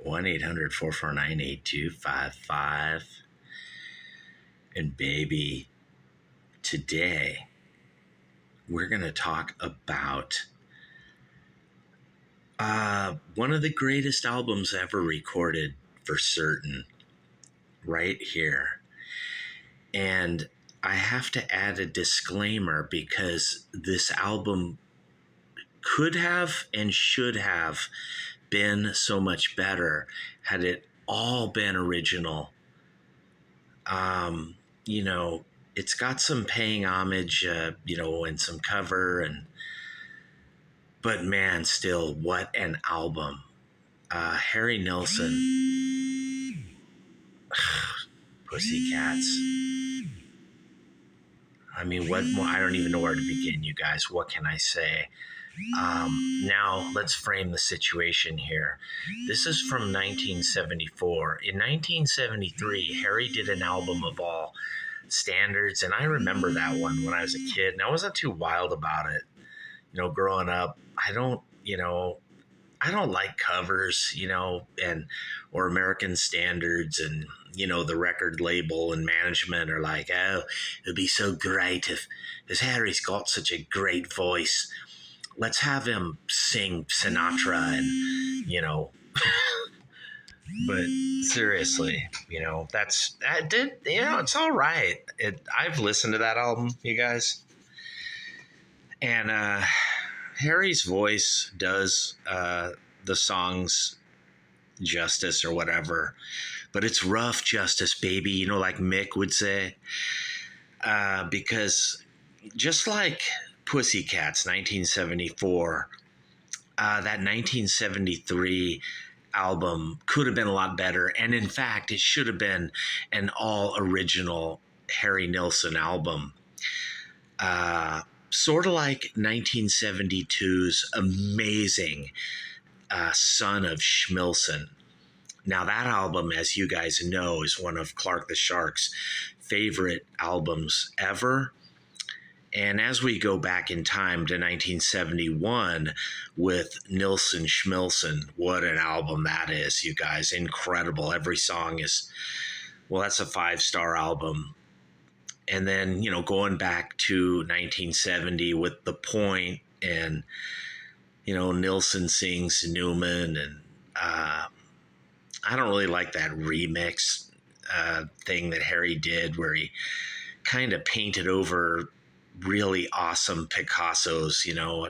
1-800-449-8255. And baby, today we're going to talk about one of the greatest albums ever recorded, for certain, right here. And I have to add a disclaimer because this album could have and should have been so much better had it all been original. It's got some paying homage, and some cover, but man, still, what an album. Harry Nilsson, Pussycats. I mean, what more? I don't even know where to begin, you guys. What can I say? Now, let's frame the situation here. This is from 1974. In 1973, Harry did an album of all standards, and I remember that one when I was a kid, and I wasn't too wild about it. Growing up, I don't like covers, or American standards, and the record label and management are like, oh, it'd be so great if Harry's got such a great voice. Let's have him sing Sinatra and, but seriously, it's all right. I've listened to that album, you guys. And Harry's voice does the songs justice or whatever, but it's rough justice, baby, like Mick would say, because just like Pussycats 1974, that 1973 album could have been a lot better, and in fact it should have been an all original Harry Nilsson album, sort of like 1972's amazing Son of Schmilsson. Now that album, as you guys know, is one of Clark the Shark's favorite albums ever. And as we go back in time to 1971 with Nilsson Schmilsson, what an album that is, you guys. Incredible. Every song is, well, that's a 5-star album. And then, going back to 1970 with The Point, and, Nilsson sings Newman, and I don't really like that remix thing that Harry did where he kind of painted over really awesome Picassos.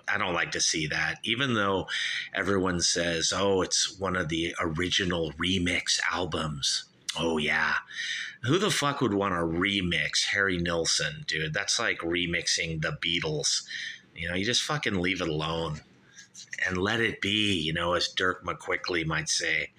I don't like to see that, even though everyone says, oh, it's one of the original remix albums. Oh yeah, who the fuck would want to remix Harry Nilsson, dude? That's like remixing the Beatles. You just fucking leave it alone and let it be, as Dirk McQuickley might say.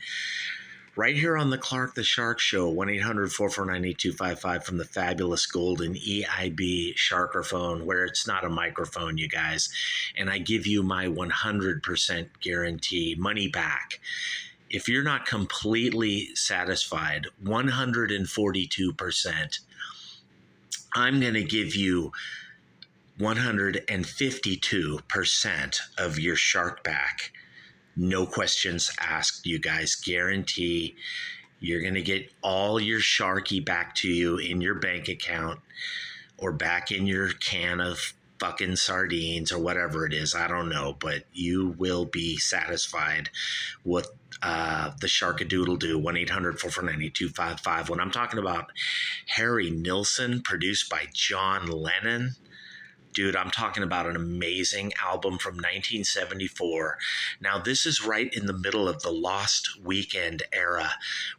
Right here on the Clark the Shark Show, 1-800-449-8255 from the fabulous golden EIB Sharkerphone, where it's not a microphone, you guys. And I give you my 100% guarantee, money back. If you're not completely satisfied, 142%, I'm going to give you 152% of your shark back. No questions asked, you guys. Guarantee you're going to get all your Sharky back to you in your bank account or back in your can of fucking sardines or whatever it is. I don't know, but you will be satisfied with the Sharkadoodle-Doo. 1-800-449-8255. When I'm talking about Harry Nilsson, produced by John Lennon, dude, I'm talking about an amazing album from 1974. Now, this is right in the middle of the Lost Weekend era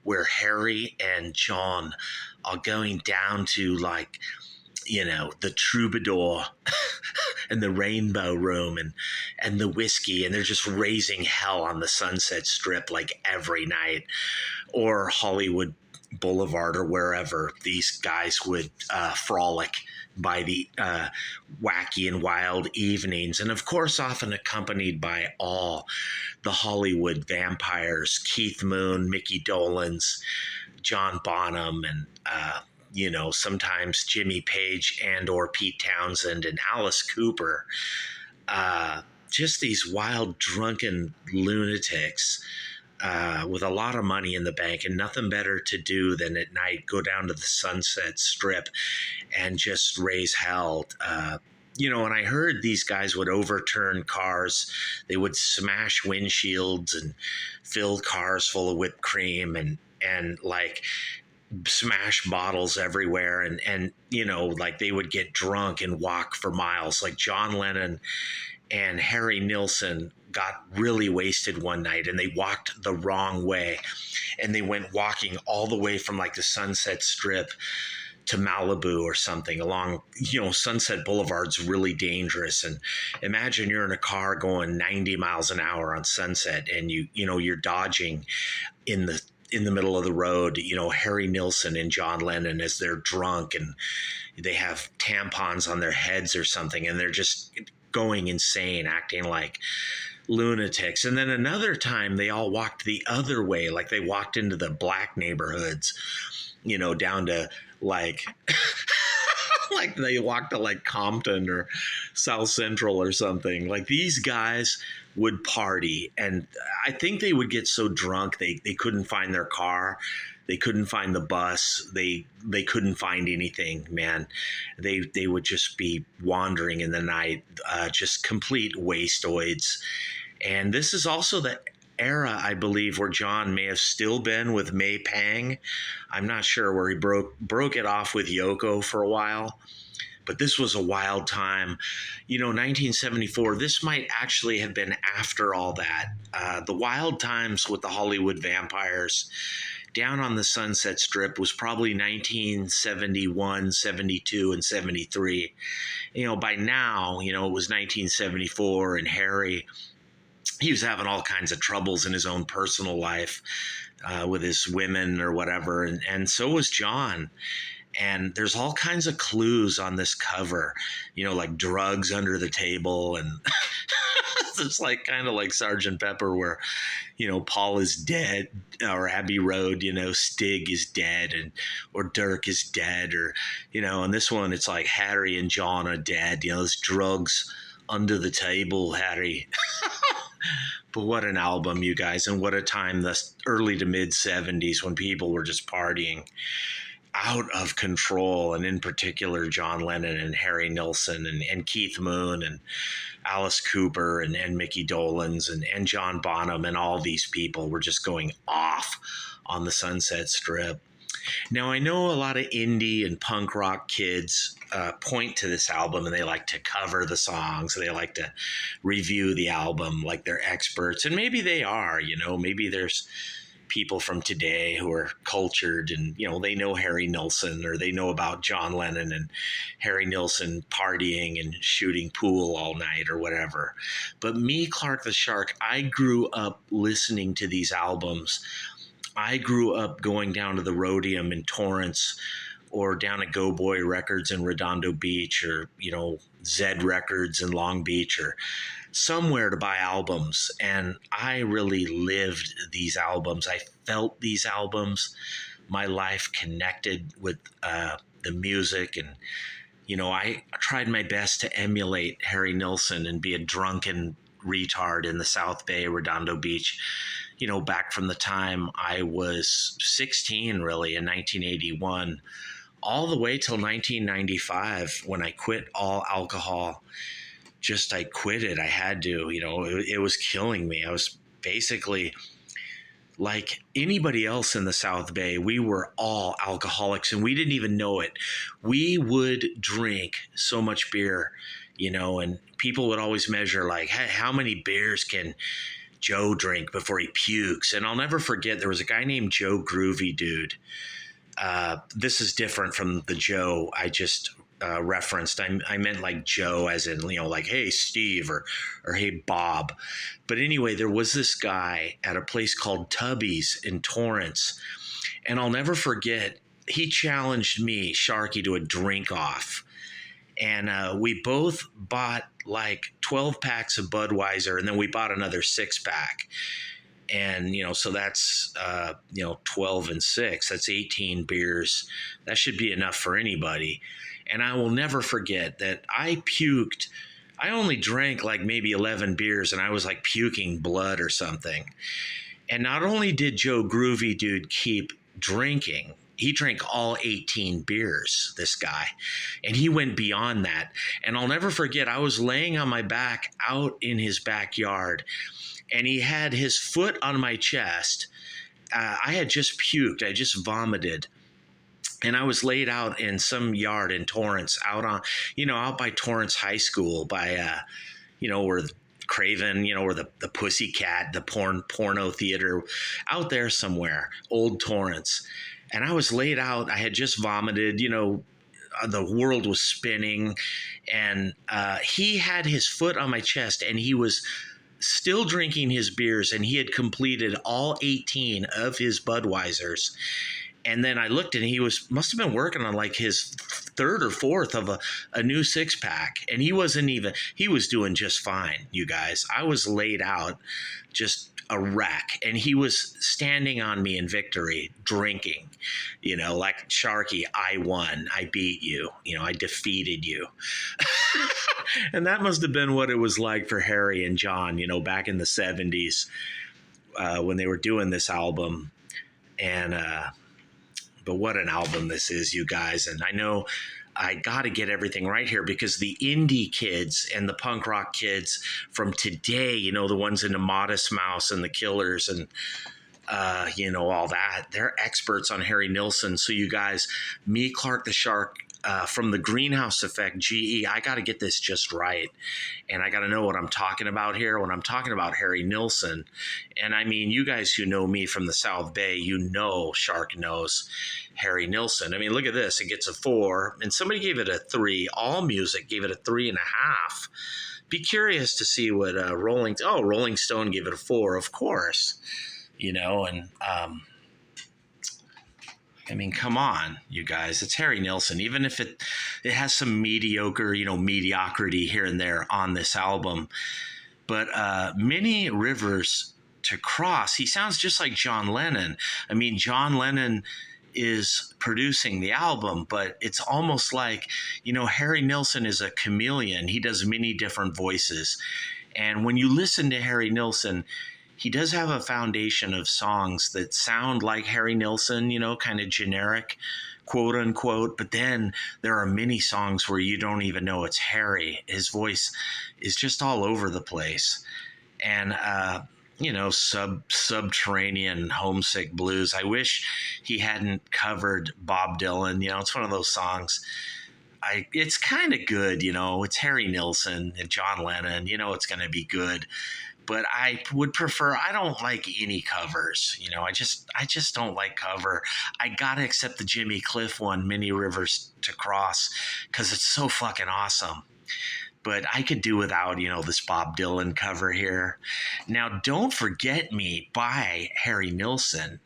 where Harry and John are going down to, like, the Troubadour and the Rainbow Room and the whiskey, and they're just raising hell on the Sunset Strip like every night, or Hollywood Boulevard or wherever these guys would frolic by the wacky and wild evenings, and of course often accompanied by all the Hollywood vampires, Keith Moon, Mickey Dolenz, John Bonham, and sometimes Jimmy Page and or Pete Townsend and Alice Cooper. just these wild, drunken lunatics with a lot of money in the bank and nothing better to do than at night go down to the Sunset Strip and just raise hell. And I heard these guys would overturn cars. They would smash windshields and fill cars full of whipped cream and like smash bottles everywhere. And like they would get drunk and walk for miles. Like John Lennon and Harry Nilsson got really wasted one night and they walked the wrong way. And they went walking all the way from like the Sunset Strip to Malibu or something along, Sunset Boulevard's really dangerous. And imagine you're in a car going 90 miles an hour on Sunset and you're dodging in the middle of the road, Harry Nilsson and John Lennon as they're drunk and they have tampons on their heads or something. And they're just going insane, acting like lunatics. And then another time they all walked the other way, like they walked into the black neighborhoods, down to like like they walked to like Compton or South Central or something. Like these guys would party, and I think they would get so drunk they couldn't find their car. They couldn't find the bus. They couldn't find anything, man. They would just be wandering in the night, just complete wasteoids. And this is also the era, I believe, where John may have still been with May Pang. I'm not sure, where he broke it off with Yoko for a while. But this was a wild time. 1974, this might actually have been after all that. The wild times with the Hollywood vampires down on the Sunset Strip was probably 1971, 72, and 73. By now, it was 1974, and Harry, he was having all kinds of troubles in his own personal life with his women or whatever. And so was John. And there's all kinds of clues on this cover, like drugs under the table. And it's like kind of like Sergeant Pepper, where, Paul is dead, or Abbey Road, Stig is dead, or Dirk is dead, or, and this one, it's like Harry and John are dead. There's drugs under the table, Harry. But what an album, you guys, and what a time, the early to mid 70s, when people were just partying out of control, and in particular John Lennon and Harry Nilsson and Keith Moon and Alice Cooper and Mickey Dolenz and John Bonham, and all these people were just going off on the Sunset Strip. Now, I know a lot of indie and punk rock kids point to this album and they like to cover the songs. They like to review the album like they're experts, and maybe they are. Maybe there's people from today who are cultured and, they know Harry Nilsson, or they know about John Lennon and Harry Nilsson partying and shooting pool all night or whatever. But me, Clark the Shark, I grew up listening to these albums. I grew up going down to the Rhodium in Torrance, or down at Go Boy Records in Redondo Beach, or, Zed Records in Long Beach, or somewhere to buy albums. And I really lived these albums. I felt these albums. My life connected with the music. And, I tried my best to emulate Harry Nilsson and be a drunken retard in the South Bay, Redondo Beach, back from the time I was 16, really, in 1981, all the way till 1995, when I quit all alcohol. I quit it. I had to, it was killing me. I was basically like anybody else in the South Bay. We were all alcoholics and we didn't even know it. We would drink so much beer, and people would always measure like, hey, how many beers can Joe drink before he pukes? And I'll never forget, there was a guy named Joe Groovy Dude. This is different from the Joe I just referenced. I meant like Joe as in, like, hey, Steve, or hey, Bob. But anyway, there was this guy at a place called Tubby's in Torrance. And I'll never forget, he challenged me, Sharky, to a drink off. And we both bought like 12 packs of Budweiser, and then we bought another 6-pack. And, so that's, 12 and 6, that's 18 beers. That should be enough for anybody. And I will never forget that I puked. I only drank like maybe 11 beers and I was like puking blood or something. And not only did Joe Groovy Dude keep drinking, he drank all 18 beers, this guy. And he went beyond that. And I'll never forget, I was laying on my back out in his backyard, and he had his foot on my chest. I had just puked, I just vomited. And I was laid out in some yard in Torrance, out by Torrance High School, by, where Craven, where the Pussycat, the porno theater, out there somewhere, Old Torrance. And I was laid out. I had just vomited, the world was spinning. And he had his foot on my chest, and he was still drinking his beers, and he had completed all 18 of his Budweisers. And then I looked, and he must have been working on like his third or fourth of a new 6-pack. And he was doing just fine, you guys. I was laid out, just a wreck. And he was standing on me in victory, drinking, like Sharky, I won, I beat you, I defeated you. And that must have been what it was like for Harry and John, back in the 70s when they were doing this album. And, but what an album this is, you guys. And I know I got to get everything right here, because the indie kids and the punk rock kids from today, the ones into Modest Mouse and the Killers and, all that, they're experts on Harry Nilsson. So you guys, me, Clark the Shark, from the Greenhouse Effect, GE, I got to get this just right. And I got to know what I'm talking about here when I'm talking about Harry Nilsson. And I mean, you guys who know me from the South Bay, Shark knows Harry Nilsson. I mean, look at this. It gets a 4, and somebody gave it a 3. All Music gave it a 3.5. Be curious to see what Rolling Stone gave it a 4, of course. And I mean, come on, you guys. It's Harry Nilsson. Even if it has some mediocre, mediocrity here and there on this album. But Many Rivers to Cross, he sounds just like John Lennon. I mean, John Lennon is producing the album, but it's almost like, Harry Nilsson is a chameleon. He does many different voices. And when you listen to Harry Nilsson, he does have a foundation of songs that sound like Harry Nilsson, kind of generic, quote unquote. But then there are many songs where you don't even know it's Harry. His voice is just all over the place. And, Subterranean Homesick Blues. I wish he hadn't covered Bob Dylan. It's one of those songs. It's kind of good, it's Harry Nilsson and John Lennon, it's going to be good. But I would prefer, I don't like any covers. I just don't like cover. I got to accept the Jimmy Cliff one, Many Rivers to Cross, because it's so fucking awesome. But I could do without, this Bob Dylan cover here. Now, Don't Forget Me by Harry Nilsson.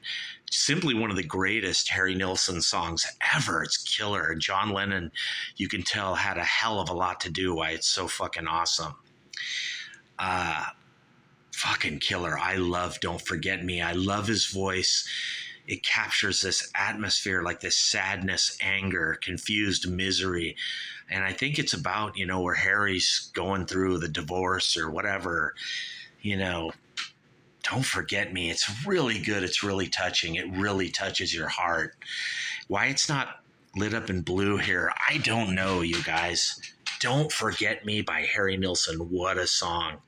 Simply one of the greatest Harry Nilsson songs ever. It's killer. And John Lennon, you can tell, had a hell of a lot to do why it's so fucking awesome. Fucking killer. I love Don't Forget Me. I love his voice. It captures this atmosphere, like this sadness, anger, confused misery. And I think it's about, where Harry's going through the divorce or whatever, Don't Forget Me. It's really good. It's really touching. It really touches your heart. Why it's not lit up in blue here, I don't know, you guys. Don't Forget Me by Harry Nilsson. What a song.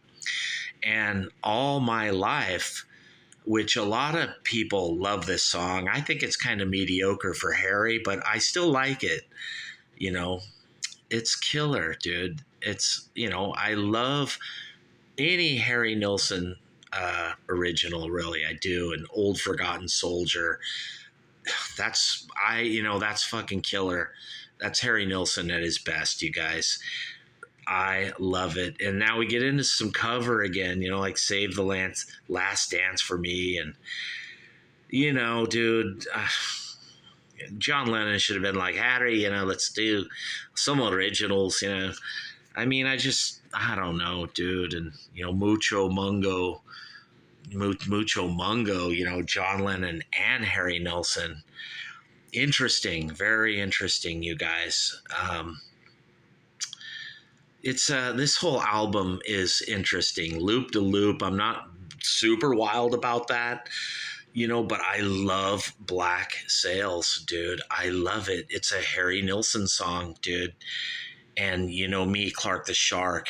And All My Life, which a lot of people love this song. I think it's kind of mediocre for Harry, but I still like it. It's killer, dude. It's, I love any Harry Nilsson original, really. I do. An Old Forgotten Soldier. That's fucking killer. That's Harry Nilsson at his best, you guys. I love it. And now we get into some cover again, like Save the Last Dance for Me. And, dude, John Lennon should have been like, Harry, let's do some originals, I mean, I don't know, dude. And, Mucho Mungo, John Lennon and Harry Nilsson. Interesting, very interesting, you guys. It's this whole album is interesting, loop to loop. I'm not super wild about that, but I love Black Sails, dude. I love it. It's a Harry Nilsson song, dude. And me, Clark the Shark.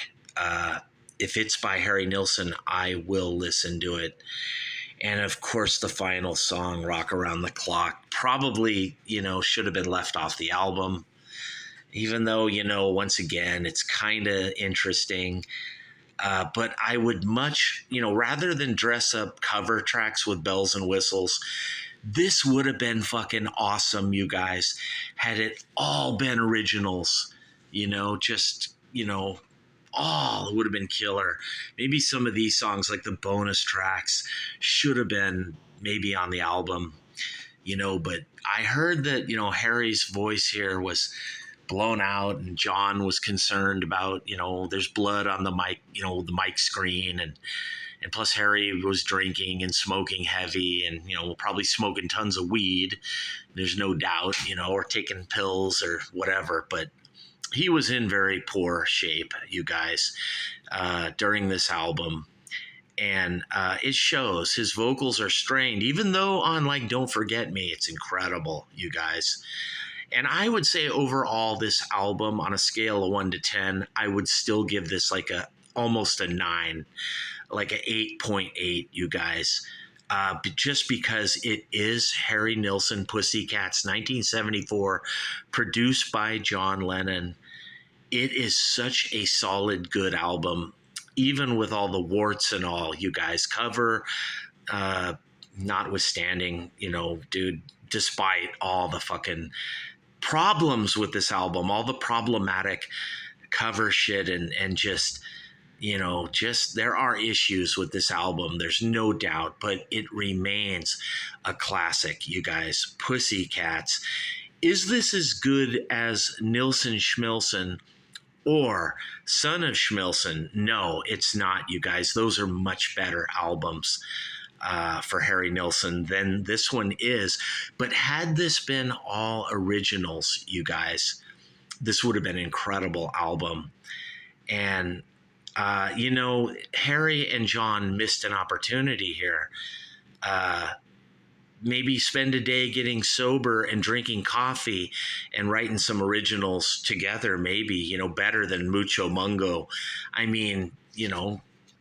If it's by Harry Nilsson, I will listen to it. And of course, the final song, Rock Around the Clock, probably, should have been left off the album. Even though, once again, it's kind of interesting. But I would much, rather than dress up cover tracks with bells and whistles, this would have been fucking awesome, you guys, had it all been originals, just, it would have been killer. Maybe some of these songs, like the bonus tracks, should have been maybe on the album, but I heard that, Harry's voice here was blown out and John was concerned about, there's blood on the mic, the mic screen, and plus Harry was drinking and smoking heavy and, probably smoking tons of weed. There's no doubt, or taking pills or whatever, but he was in very poor shape, you guys, during this album. And it shows. His vocals are strained, even though on like Don't Forget Me, it's incredible, you guys. And I would say overall, this album on a scale of 1 to 10, I would still give this like almost a 9, like a 8.8, you guys. Just because it is Harry Nilsson Pussycats 1974, produced by John Lennon. It is such a solid, good album, even with all the warts and all, you guys. Cover, notwithstanding, dude, despite all the fucking problems with this album, all the problematic cover shit and just, just there are issues with this album. There's no doubt, but it remains a classic, you guys. Pussycats. Is this as good as Nilsson Schmilsson or Son of Schmilsson? No, it's not, you guys. Those are much better albums for Harry Nilsson than this one is. But had this been all originals, you guys, this would have been an incredible album. And, Harry and John missed an opportunity here. Maybe spend a day getting sober and drinking coffee and writing some originals together, maybe, better than Mucho Mungo. I mean,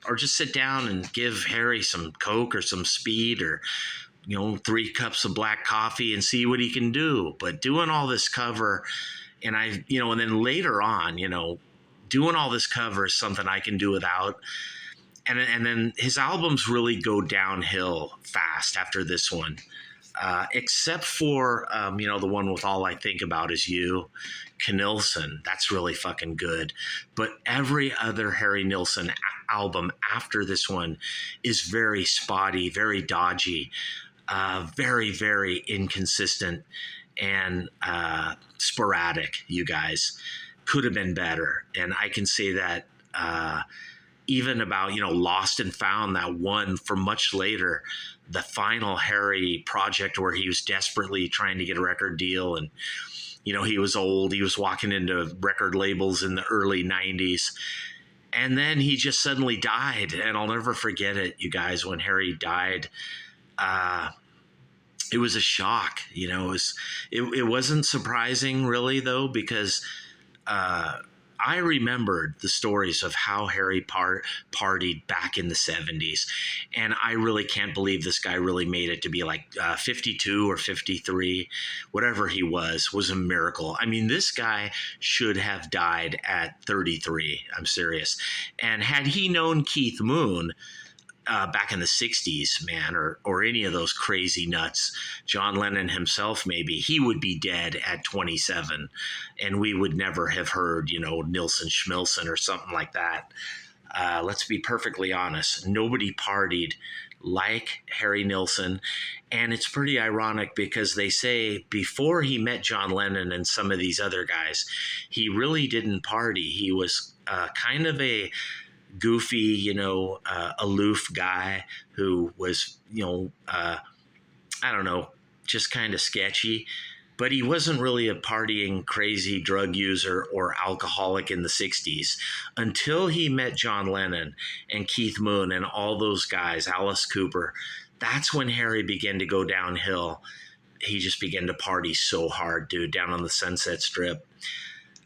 or just sit down and give Harry some Coke or some Speed or, 3 cups of black coffee and see what he can do. But doing all this cover and and then later on, doing all this cover is something I can do without. And then his albums really go downhill fast after this one, except for, the one with All I Think About Is You, Nilsson. That's really fucking good. But every other Harry Nilsson album after this one is very spotty, very dodgy, very, very inconsistent and sporadic, you guys. Could have been better. And I can say that even about, Lost and Found, that one for much later, the final Harry project where he was desperately trying to get a record deal. And, he was old. He was walking into record labels in the early 90s. And then he just suddenly died. And I'll never forget it, you guys, when Harry died. It was a shock. It wasn't surprising, really, though, because I remembered the stories of how Harry partied back in the 70s. And I really can't believe this guy really made it to be like 52 or 53, whatever he was a miracle. I mean, this guy should have died at 33. I'm serious. And had he known Keith Moon, back in the 60s, man, or any of those crazy nuts, John Lennon himself, maybe, he would be dead at 27 and we would never have heard, Nilsson Schmilsson or something like that. Let's be perfectly honest. Nobody partied like Harry Nilsson. And it's pretty ironic because they say before he met John Lennon and some of these other guys, he really didn't party. He was kind of a goofy, aloof guy who was, I don't know, just kind of sketchy. but he wasn't really a partying, crazy drug user or alcoholic in the 60s until he met John Lennon and Keith Moon and all those guys, Alice Cooper. That's when Harry began to go downhill. He just began to party so hard, dude, down on the Sunset Strip.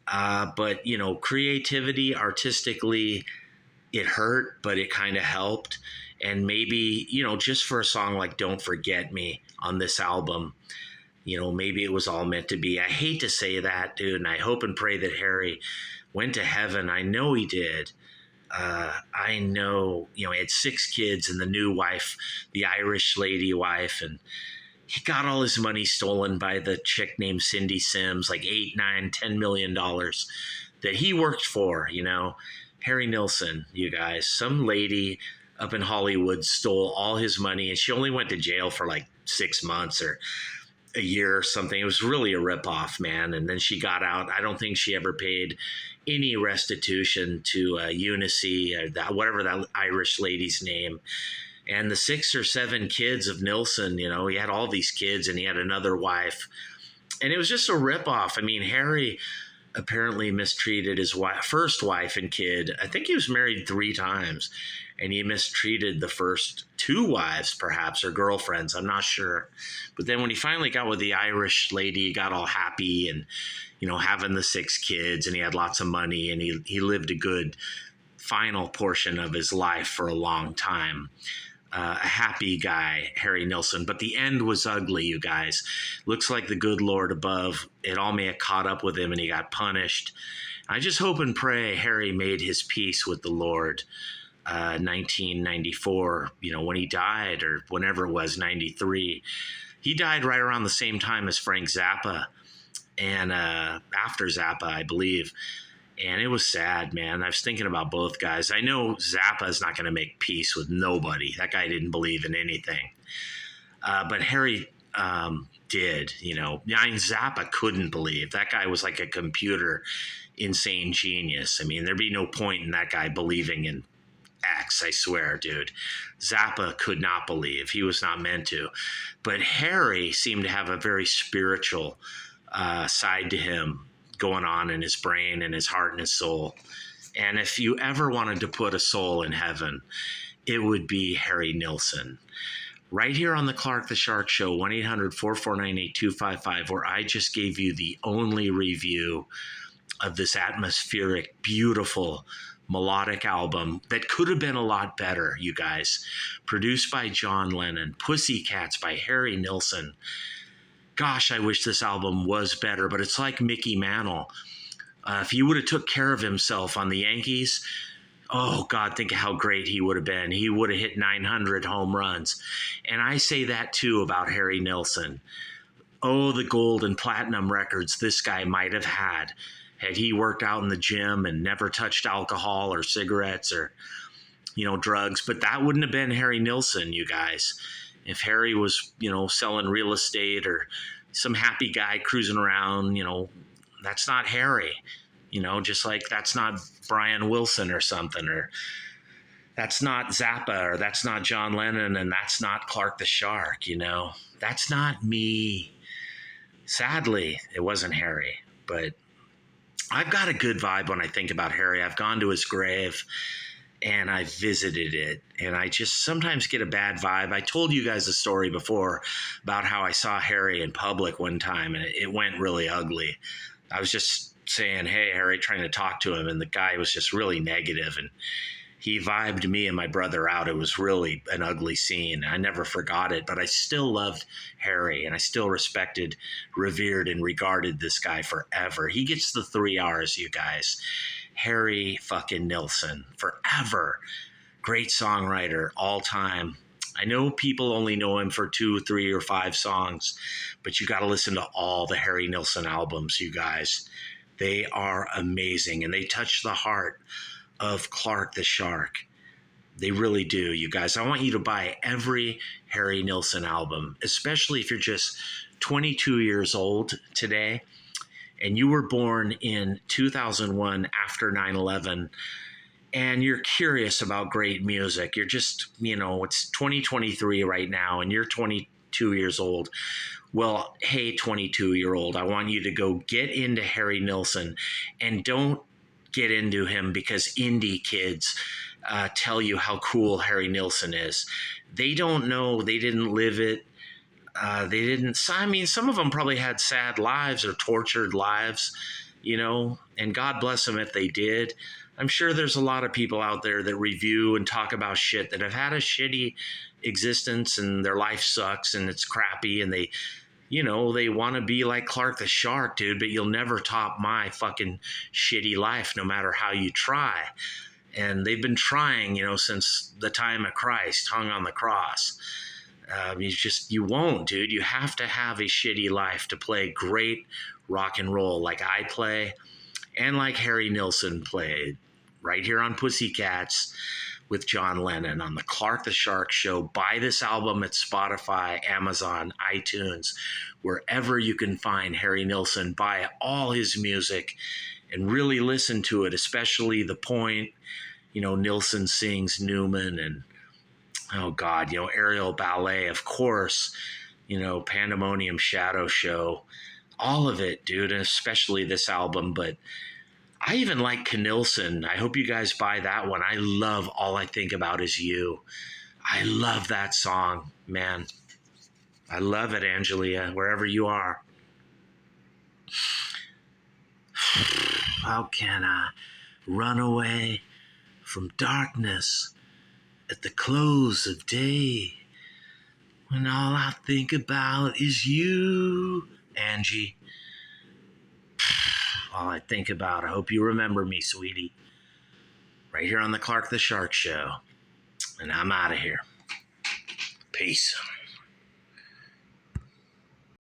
But, you know, creativity, artistically, it hurt, but it kind of helped. And maybe, you know, just for a song like Don't Forget Me on this album, you know, maybe it was all meant to be. I hate to say that, dude, and I hope and pray that Harry went to heaven. I know he did. I know, you know, he had 6 kids and the new wife, the Irish lady wife, and he got all his money stolen by the chick named Cindy Sims, like $8, $9, $10 million that he worked for, you know. Harry Nilsson, you guys, some lady up in Hollywood stole all his money, and she only went to jail for like 6 months or a year or something. It was really a ripoff, man. And then she got out. I don't think she ever paid any restitution to Eunice, whatever that Irish lady's name. And the 6 or 7 kids of Nilsson, you know, he had all these kids and he had another wife. And it was just a ripoff. I mean, Harry apparently mistreated his first wife and kid. I think he was married 3 times. And he mistreated the first 2 wives, perhaps, or girlfriends. I'm not sure. But then when he finally got with the Irish lady, he got all happy and, you know, having the 6 kids, and he had lots of money, and he lived a good final portion of his life for a long time. A happy guy, Harry Nilsson. But the end was ugly, you guys. Looks like the good Lord above, it all may have caught up with him and he got punished. I just hope and pray Harry made his peace with the Lord. 1994, you know, when he died, or whenever it was, 93. He died right around the same time as Frank Zappa, and after Zappa, I believe. And it was sad, man. I was thinking about both guys. I know Zappa is not going to make peace with nobody. That guy didn't believe in anything. But Harry did, you know. Zappa couldn't believe. That guy was like a computer insane genius. I mean, there'd be no point in that guy believing in X, I swear, dude. Zappa could not believe. He was not meant to. But Harry seemed to have a very spiritual side to him going on in his brain and his heart and his soul. And if you ever wanted to put a soul in heaven, it would be Harry Nilsson. Right here on the Clark the Shark Show, 1-800-449-8255, where I just gave you the only review of this atmospheric, beautiful, melodic album that could have been a lot better, you guys. Produced by John Lennon, Pussycats by Harry Nilsson. Gosh, I wish this album was better, but it's like Mickey Mantle. If he would have took care of himself on the Yankees, oh God, think of how great he would have been. He would have hit 900 home runs. And I say that too about Harry Nilsson. Oh, the gold and platinum records this guy might have had he worked out in the gym and never touched alcohol or cigarettes or, you know, drugs. But that wouldn't have been Harry Nilsson, you guys. If Harry was, you know, selling real estate or some happy guy cruising around, you know, that's not Harry. You know, just like that's not Brian Wilson or something, or that's not Zappa, or that's not John Lennon, and that's not Clark the Shark, you know. That's not me. Sadly, it wasn't Harry, but I've got a good vibe when I think about Harry. I've gone to his grave and I visited it, and I just sometimes get a bad vibe. I told you guys a story before about how I saw Harry in public one time and it went really ugly. I was just saying, hey, Harry, trying to talk to him, and the guy was just really negative, and he vibed me and my brother out. It was really an ugly scene. I never forgot it, but I still loved Harry, and I still respected, revered, and regarded this guy forever. He gets the 3 R's, you guys. Harry fucking Nilsson, forever. Great songwriter, all time. I know people only know him for 2, 3, or 5 songs, but you got to listen to all the Harry Nilsson albums, you guys. They are amazing, and they touch the heart of Clark the Shark. They really do, you guys. I want you to buy every Harry Nilsson album, especially if you're just 22 years old today and you were born in 2001 after 9/11 and you're curious about great music. You're just, you know, it's 2023 right now and you're 20 22 years old. Well, hey, 22-year-old, I want you to go get into Harry Nilsson, and don't get into him because indie kids tell you how cool Harry Nilsson is. They don't know. They didn't live it. They didn't. I mean, some of them probably had sad lives or tortured lives, and God bless them if they did. I'm sure there's a lot of people out there that review and talk about shit that have had a shitty existence and their life sucks and it's crappy, and they want to be like Clark the Shark, dude, but you'll never top my fucking shitty life no matter how you try. And they've been trying, since the time of Christ hung on the cross. You won't, dude. You have to have a shitty life to play great rock and roll like I play and like Harry Nilsson played right here on Pussycats with John Lennon on the Clark the Shark Show. Buy this album at Spotify, Amazon, iTunes, wherever you can find Harry Nilsson. Buy all his music and really listen to it, especially The Point. Nilsson sings Newman and, oh God, Aerial Ballet, of course, Pandemonium Shadow Show, all of it, dude, and especially this album. But I even like Nilsson. I hope you guys buy that one. I love All I Think About Is You. I love that song, man. I love it, Angelia, wherever you are. How can I run away from darkness at the close of day when all I think about is you, Angie? All I think about. I hope you remember me, sweetie. Right here on the Clark the Shark Show. And I'm out of here. Peace.